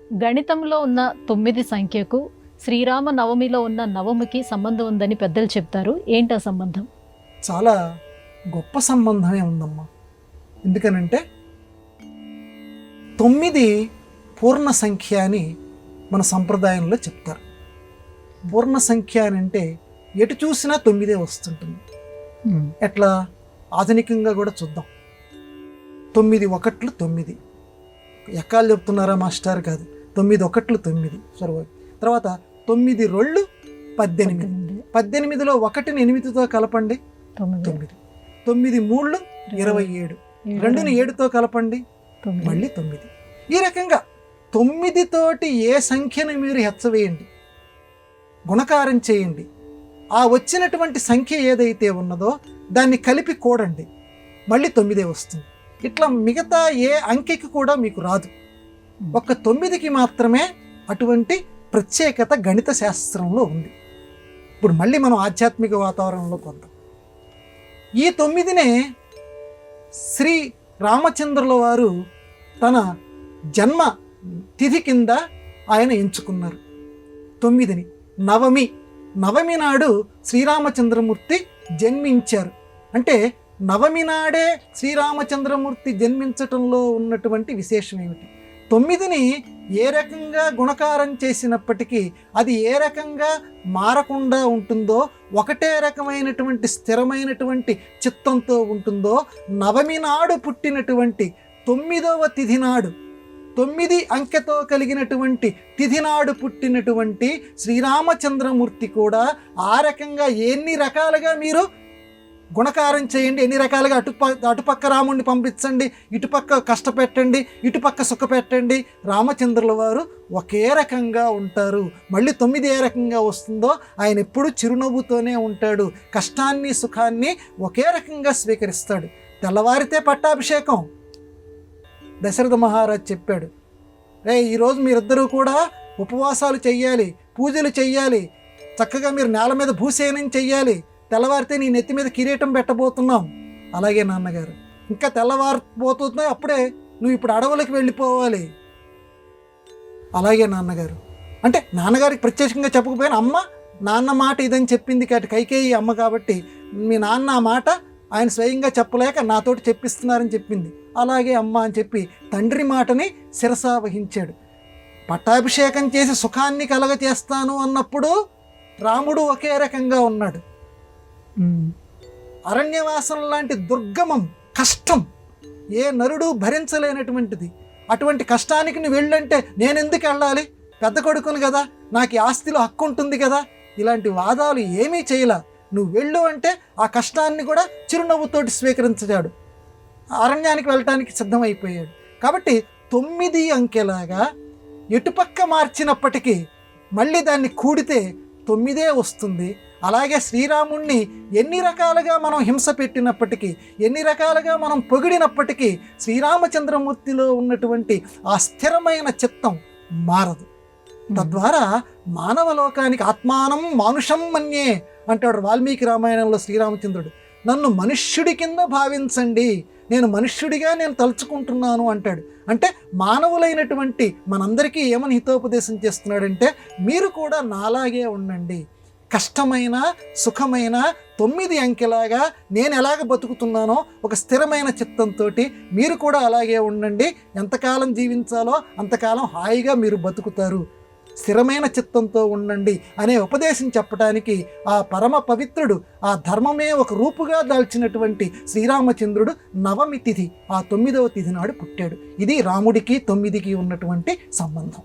గణితంలో ఉన్న 9 సంఖ్యకు శ్రీరామ నవమిలో ఉన్న నవమికి సంబంధం ఉందని పెద్దలు చెప్తారు. ఏంటా సంబంధం? చాలా గొప్ప సంబంధమే ఉందమ్మా. ఎందుకనంటే 9 పూర్ణ సంఖ్య అని మన సంప్రదాయంలో చెప్తారు. పూర్ణ సంఖ్య అని అంటే ఎటు చూసినా 9 వస్తుంటుంది. ఎట్లా ఆధునికంగా కూడా చూద్దాం. 9 ఒకట్లు 9. ఎక్కాలు చెప్తున్నారా మాస్టర్? కాదు. 9 ఒకట్లు 9. సరే. తర్వాత 9 రోళ్ళు 18. 18లో 1ని 8తో కలపండి 9. 9 మూళ్ళు 27. 2ని 7తో కలపండి మళ్ళీ 9. ఈ రకంగా 9 తోటి ఏ సంఖ్యను మీరు హెచ్చవేయండి, గుణకారం చేయండి, ఆ వచ్చినటువంటి సంఖ్య ఏదైతే ఉన్నదో దాన్ని కలిపి కూడండి, మళ్ళీ 9 వస్తుంది. ఇట్లా మిగతా ఏ అంకెకి కూడా మీకు రాదు. ఒక్క 9కి మాత్రమే అటువంటి ప్రత్యేకత గణిత శాస్త్రంలో ఉంది. ఇప్పుడు మళ్ళీ మనం ఆధ్యాత్మిక వాతావరణంలోకి వద్దాం. ఈ 9నే శ్రీ రామచంద్రుల వారు తన జన్మ తిథి కింద ఆయన ఎంచుకున్నారు. 9ని నవమి నాడు శ్రీరామచంద్రమూర్తి జన్మించారు. అంటే నవమి నాడే శ్రీరామచంద్రమూర్తి జన్మించటంలో ఉన్నటువంటి విశేషం ఏమిటి? 9ని ఏ రకంగా గుణకారం చేసినప్పటికీ అది ఏ రకంగా మారకుండా ఉంటుందో, ఒకటే రకమైనటువంటి స్థిరమైనటువంటి చిత్తంతో ఉంటుందో, నవమి నాడు పుట్టినటువంటి 9వ తిథి నాడు 9 అంకెతో కలిగినటువంటి తిథి నాడు పుట్టినటువంటి శ్రీరామచంద్రమూర్తి కూడా ఆ రకంగా ఎన్ని రకాలుగా మీరు గుణకారం చేయండి, ఎన్ని రకాలుగా అటుపక్క రాముడిని పంపించండి, ఇటుపక్క కష్టపెట్టండి, ఇటుపక్క సుఖ పెట్టండి, రామచంద్రుల వారు ఒకే రకంగా ఉంటారు. మళ్ళీ 9 ఏ రకంగా వస్తుందో ఆయన ఎప్పుడూ చిరునవ్వుతోనే ఉంటాడు. కష్టాన్ని సుఖాన్ని ఒకే రకంగా స్వీకరిస్తాడు. తెల్లవారితే పట్టాభిషేకం. దశరథ మహారాజ్ చెప్పాడు, ఈరోజు మీరిద్దరూ కూడా ఉపవాసాలు చెయ్యాలి, పూజలు చెయ్యాలి, చక్కగా మీరు నేల మీద భూసేనం చెయ్యాలి, తెల్లవారితే నీ నెత్తి మీద కిరీటం పెట్టబోతున్నాం. అలాగే నాన్నగారు, ఇంకా తెల్లవారిపోతుంది, అప్పుడే నువ్వు ఇప్పుడు అడవులకు వెళ్ళిపోవాలి. అలాగే నాన్నగారు. అంటే నాన్నగారికి ప్రత్యేకంగా చెప్పకపోయినా అమ్మ నాన్న మాట ఇదని చెప్పింది కాబట్టి కైకేయి అమ్మ కాబట్టి మీ నాన్న ఆ మాట ఆయన స్వయంగా చెప్పలేక నాతోటి చెప్పిస్తున్నారని చెప్పింది. అలాగే అమ్మ అని చెప్పి తండ్రి మాటని శిరసావహించాడు. పట్టాభిషేకం చేసి సుఖాన్ని కలగ చేస్తాను అన్నప్పుడు రాముడు ఒకే రకంగా ఉన్నాడు. అరణ్యవాసం లాంటి దుర్గమం, కష్టం, ఏ నరుడు భరించలేనటువంటిది. అటువంటి కష్టానికి నువ్వు వెళ్ళంటే నేనెందుకు వెళ్ళాలి, పెద్ద కొడుకును కదా, నాకు ఈ ఆస్తిలో హక్కు ఉంటుంది కదా, ఇలాంటి వాదాలు ఏమీ చేయలా. నువ్వు వెళ్ళు అంటే ఆ కష్టాన్ని కూడా చిరునవ్వుతోటి స్వీకరించాడు. అరణ్యానికి వెళ్ళటానికి సిద్ధమైపోయాడు. కాబట్టి 9 అంకెలాగా ఎటుపక్క మార్చినప్పటికీ మళ్ళీ దాన్ని కూడితే 9 వస్తుంది. అలాగే శ్రీరాముణ్ణి ఎన్ని రకాలుగా మనం హింస పెట్టినప్పటికీ, ఎన్ని రకాలుగా మనం పొగిడినప్పటికీ శ్రీరామచంద్రమూర్తిలో ఉన్నటువంటి ఆ స్థిరమైన చిత్తం మారదు. తద్వారా మానవ లోకానికి ఆత్మానం మానుషం మన్యే అంటాడు వాల్మీకి రామాయణంలో శ్రీరామచంద్రుడు. నన్ను మనుష్యుడి కింద భావించండి, నేను మనుష్యుడిగా నేను తలుచుకుంటున్నాను అంటాడు. అంటే మానవులైనటువంటి మనందరికీ ఏమని హితోపదేశం చేస్తున్నాడంటే మీరు కూడా నాలాగే ఉండండి. కష్టమైన సుఖమైన 9 అంకెలాగా నేను ఎలాగ బతుకుతున్నానో ఒక స్థిరమైన చిత్తంతో మీరు కూడా అలాగే ఉండండి. ఎంతకాలం జీవించాలో అంతకాలం హాయిగా మీరు బతుకుతారు. స్థిరమైన చిత్తంతో ఉండండి అనే ఉపదేశం చెప్పడానికి ఆ పరమ పవిత్రుడు, ఆ ధర్మమే ఒక రూపుగా దాల్చినటువంటి శ్రీరామచంద్రుడు నవమి తిథి, ఆ 9వ తిథి నాడు పుట్టాడు. ఇది రాముడికి 9కి ఉన్నటువంటి సంబంధం.